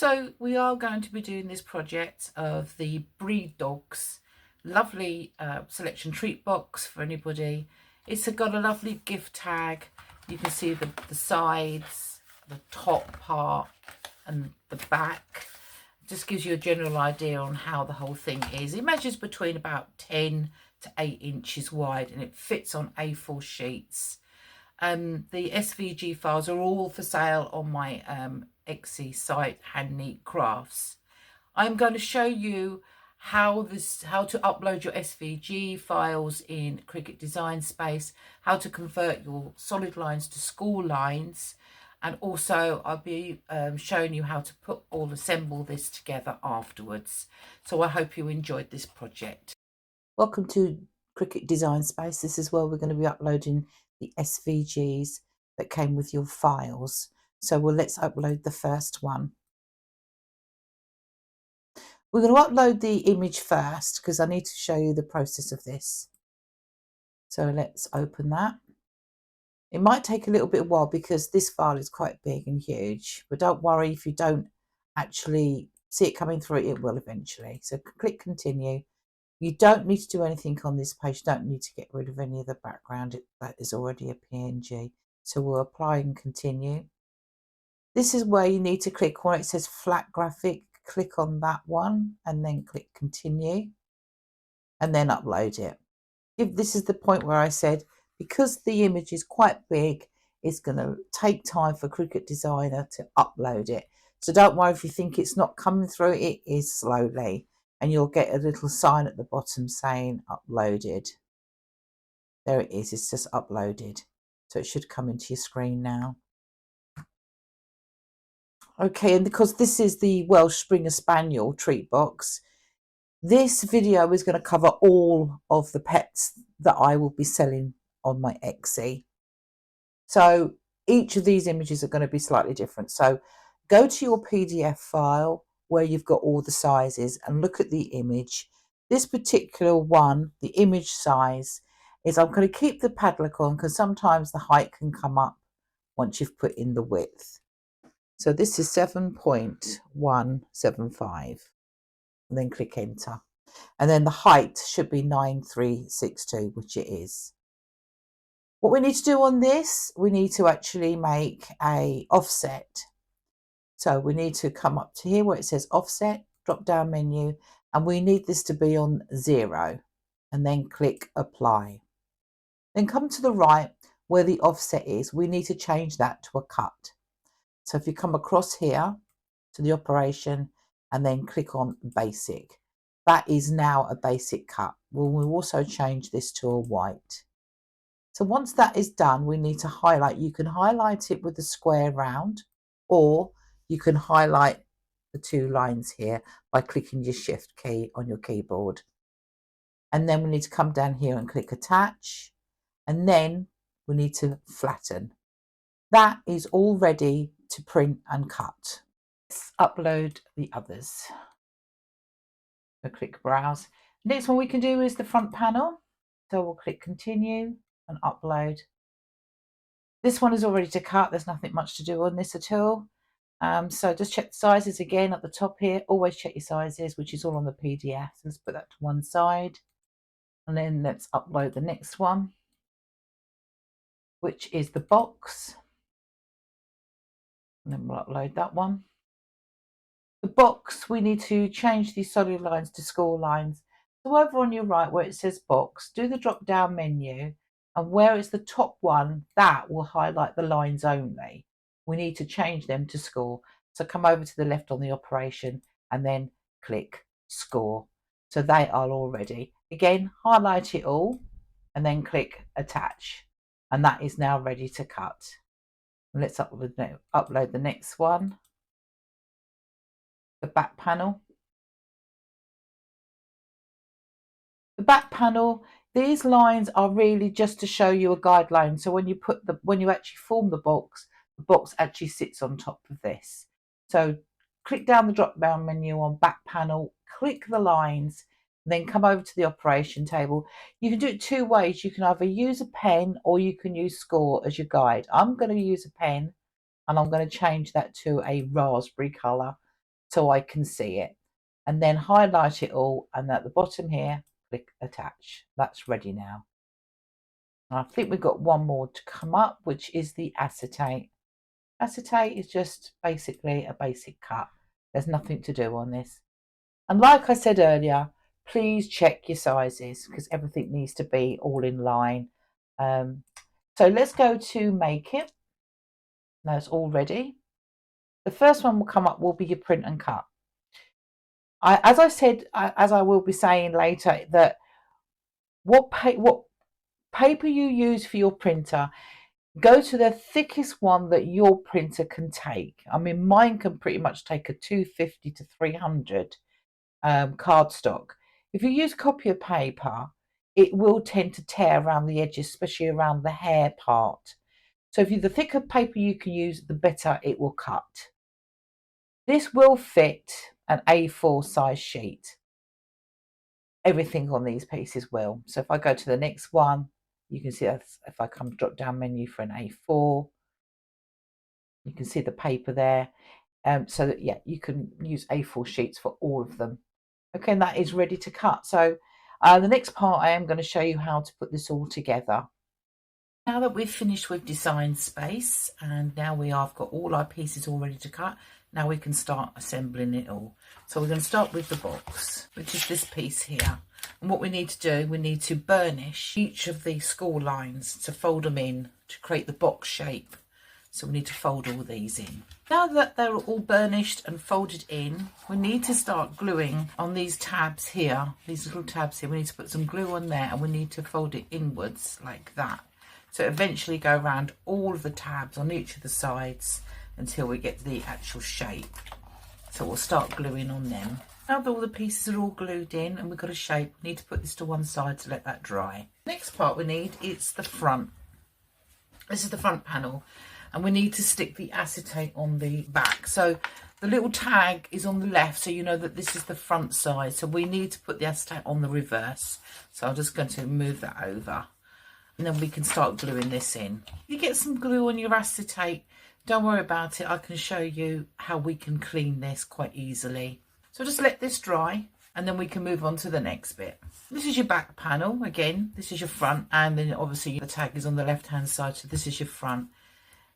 So we are going to be doing this project of the breed dogs. Lovely selection treat box for anybody. It's got a lovely gift tag. You can see the sides, the top part and the back. Just gives you a general idea on how the whole thing is. It measures between about 10 to 8 inches wide and it fits on A4 sheets. The SVG files are all for sale on my Etsy site, Hand Neat Crafts. I'm going to show you how to upload your SVG files in Cricut Design Space, how to convert your solid lines to score lines, and also I'll be showing you how to assemble this together afterwards. So I hope you enjoyed this project. Welcome to Cricut Design Space. This is where we're going to be uploading the SVGs that came with your files. So let's upload the first one. We're going to upload the image first because I need to show you the process of this. So let's open that. It might take a little bit of a while because this file is quite big and huge, but don't worry if you don't actually see it coming through, it will eventually. So click continue. You don't need to do anything on this page. You don't need to get rid of any of the background. That is already a PNG. So we'll apply and continue. This is where you need to click where it says flat graphic. Click on that one and then click continue and then upload it. If this is the point where I said, because the image is quite big, it's going to take time for Cricut Designer to upload it. So don't worry if you think it's not coming through, it is slowly. And you'll get a little sign at the bottom saying uploaded. There it is, it's just uploaded. So it should come into your screen now. Okay, and because this is the Welsh Springer Spaniel treat box, this video is going to cover all of the pets that I will be selling on my Etsy. So each of these images are going to be slightly different. So go to your PDF file where you've got all the sizes and look at the image. This particular one, the image size, is I'm going to keep the padlock on because sometimes the height can come up once you've put in the width. So this is 7.175 and then click enter. And then the height should be 9362, which it is. What we need to do on this, we need to actually make a offset. So we need to come up to here where it says offset, drop down menu, and we need this to be on 0 and then click apply. Then come to the right where the offset is, we need to change that to a cut. So if you come across here to the operation and then click on basic, that is now a basic cut. We'll also change this to a white. So once that is done, we need to highlight. You can highlight it with the square round, or you can highlight the two lines here by clicking your shift key on your keyboard. And then we need to come down here and click attach. And then we need to flatten. That is all ready to print and cut. Let's upload the others. So click browse. Next one we can do is the front panel. So we'll click continue and upload. This one is all ready to cut. There's nothing much to do on this at all. So just check the sizes again at the top here. Always check your sizes, which is all on the PDF. So let's put that to one side. And then let's upload the next one, which is the box. And then we'll upload that one. The box, we need to change these solid lines to score lines. So over on your right where it says box, do the drop down menu, and where it's the top one, that will highlight the lines only. We need to change them to score. So come over to the left on the operation and then click score. So they are all ready. Again, highlight it all and then click attach. And that is now ready to cut. And let's upload the next one. The back panel. The back panel, these lines are really just to show you a guideline. So when you actually form the box actually sits on top of this. So click down the drop down menu on back panel, click the lines, then come over to the operation table. You can do it two ways. You can either use a pen or you can use score as your guide. I'm going to use a pen and I'm going to change that to a raspberry colour. so I can see it. And then highlight it all, and at the bottom here, click attach. That's ready now. And I think we've got one more to come up, which is the acetate. Acetate is just basically a basic cut. There's nothing to do on this. And like I said earlier, please check your sizes because everything needs to be all in line. So let's go to make it. Now it's all ready. The first one will come up will be your print and cut. As I said, as I will be saying later, that what paper you use for your printer, go to the thickest one that your printer can take. I mean, mine can pretty much take a 250 to 300 cardstock. If you use copier paper, it will tend to tear around the edges, especially around the hair part. So the thicker paper you can use, the better it will cut. This will fit an A4 size sheet. Everything on these pieces will. So if I go to the next one, you can see if I come drop down menu for an A4, you can see the paper there. So that, yeah, you can use A4 sheets for all of them. Okay, and that is ready to cut. So the next part, I am going to show you how to put this all together. Now that we've finished with design space, and now we have got all our pieces all ready to cut, now we can start assembling it all. So we're going to start with the box, which is this piece here. And what we need to do, we need to burnish each of the score lines to fold them in to create the box shape. So we need to fold all these in. Now that they're all burnished and folded in, we need to start gluing on these tabs here, these little tabs here. We need to put some glue on there, and we need to fold it inwards like that. So eventually go around all of the tabs on each of the sides until we get the actual shape. So we'll start gluing on them. Now that all the pieces are all glued in and we've got a shape, we need to put this to one side to let that dry. Next part we need is the front. This is the front panel, and we need to stick the acetate on the back. So the little tag is on the left, so you know that this is the front side. So we need to put the acetate on the reverse. So I'm just going to move that over, and then we can start gluing this in. If you get some glue on your acetate, don't worry about it. I can show you how we can clean this quite easily. So just let this dry, and then we can move on to the next bit. This is your back panel. Again, this is your front, and then obviously the tag is on the left hand side, so this is your front.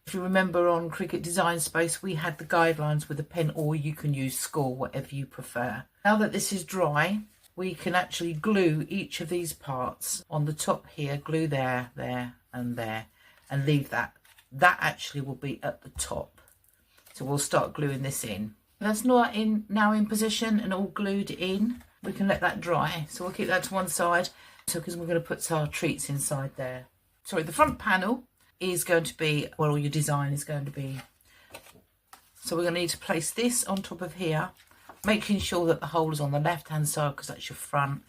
If you remember on Cricut Design Space, we had the guidelines with a pen, or you can use score, whatever you prefer. Now that this is dry, we can actually glue each of these parts on the top here, glue there, there and there, and leave that. That actually will be at the top. So we'll start gluing this in. That's not now in position and all glued in. We can let that dry. So we'll keep that to one side. So because we're going to put our treats inside there. Sorry, the front panel is going to be where all your design is going to be. So we're going to need to place this on top of here, making sure that the hole is on the left hand side because that's your front,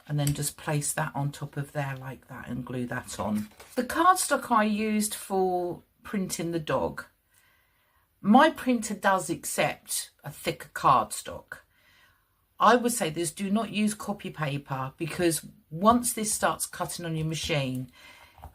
and then just place that on top of there like that and glue that on. The cardstock I used for printing the dog, my printer does accept a thicker cardstock. I would say this, do not use copy paper, because once this starts cutting on your machine,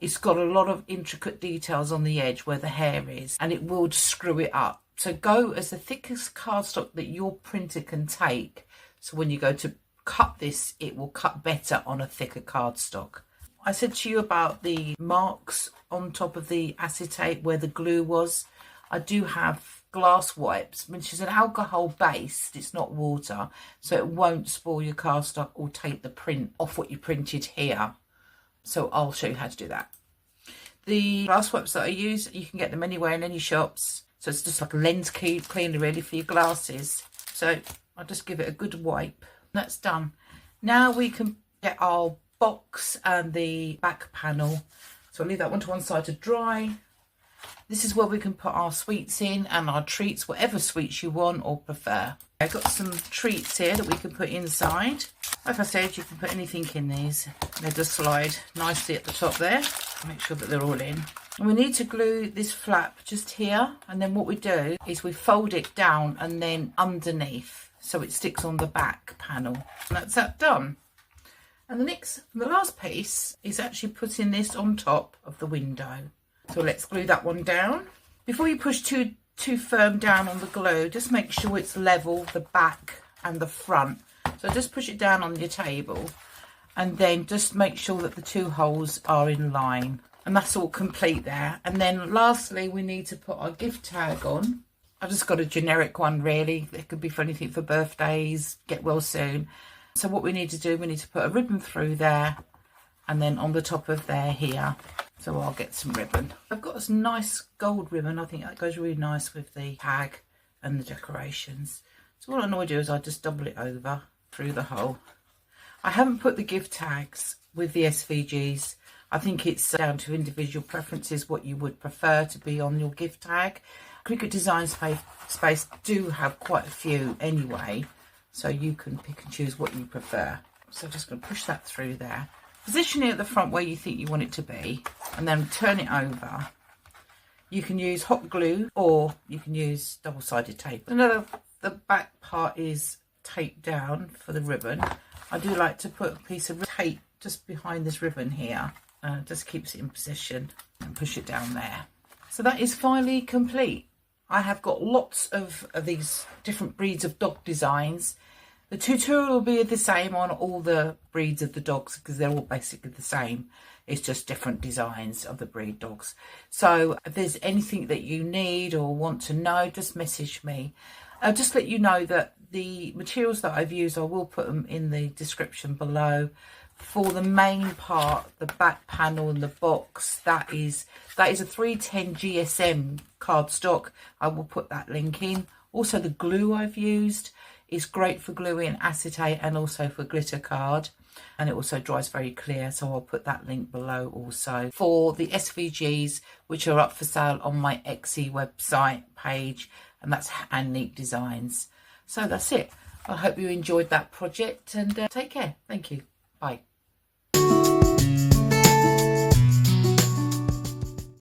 it's got a lot of intricate details on the edge where the hair is, and it will screw it up. So go as the thickest cardstock that your printer can take. So when you go to cut this, it will cut better on a thicker cardstock. I said to you about the marks on top of the acetate where the glue was. I do have glass wipes, which is an alcohol based, it's not water, so it won't spoil your cardstock or take the print off what you printed here. So I'll show you how to do that. The glass wipes that I use, you can get them anywhere in any shops. So it's just like a lens cleaner really for your glasses. So I'll just give it a good wipe. That's done. Now we can get our box and the back panel. So I'll leave that one to one side to dry. This is where we can put our sweets in and our treats, whatever sweets you want or prefer. I've got some treats here that we can put inside. Like I said, you can put anything in these. They just slide nicely at the top there. Make sure that they're all in. And we need to glue this flap just here. And then what we do is we fold it down and then underneath, so it sticks on the back panel. And that's that done. And the last piece is actually putting this on top of the window. So let's glue that one down. Before you push too too firm down on the glue, just make sure it's level, the back and the front. So just push it down on your table and then just make sure that the 2 holes are in line. And that's all complete there. And then lastly, we need to put our gift tag on. I've just got a generic one really. It could be for anything, for birthdays, get well soon. So what we need to do, we need to put a ribbon through there and then on the top of there here. So I'll get some ribbon. I've got this nice gold ribbon. I think that goes really nice with the tag and the decorations. So what I normally do is I just double it over through the hole. I haven't put the gift tags with the SVGs. I think it's down to individual preferences what you would prefer to be on your gift tag. Cricut Design Space do have quite a few anyway, so you can pick and choose what you prefer. So I'm just going to push that through there. Position it at the front where you think you want it to be, and then turn it over. You can use hot glue or you can use double-sided tape. Another, the back part is taped down for the ribbon. I do like to put a piece of tape just behind this ribbon here. Just keeps it in position, and push it down there. So that is finally complete. I have got lots of these different breeds of dog designs. The tutorial will be the same on all the breeds of the dogs because they're all basically the same. It's just different designs of the breed dogs. So if there's anything that you need or want to know, just message me. I'll just let you know that the materials that I've used, I will put them in the description below. For the main part, the back panel and the box, that is a 310 GSM cardstock. I will put that link in. Also the glue I've used is great for gluing acetate and also for glitter card, and it also dries very clear, so I'll put that link below also. For the SVGs, which are up for sale on my Etsy website page, and that's Hand Neat Designs. So that's it. I hope you enjoyed that project, and take care. Thank you. Bye.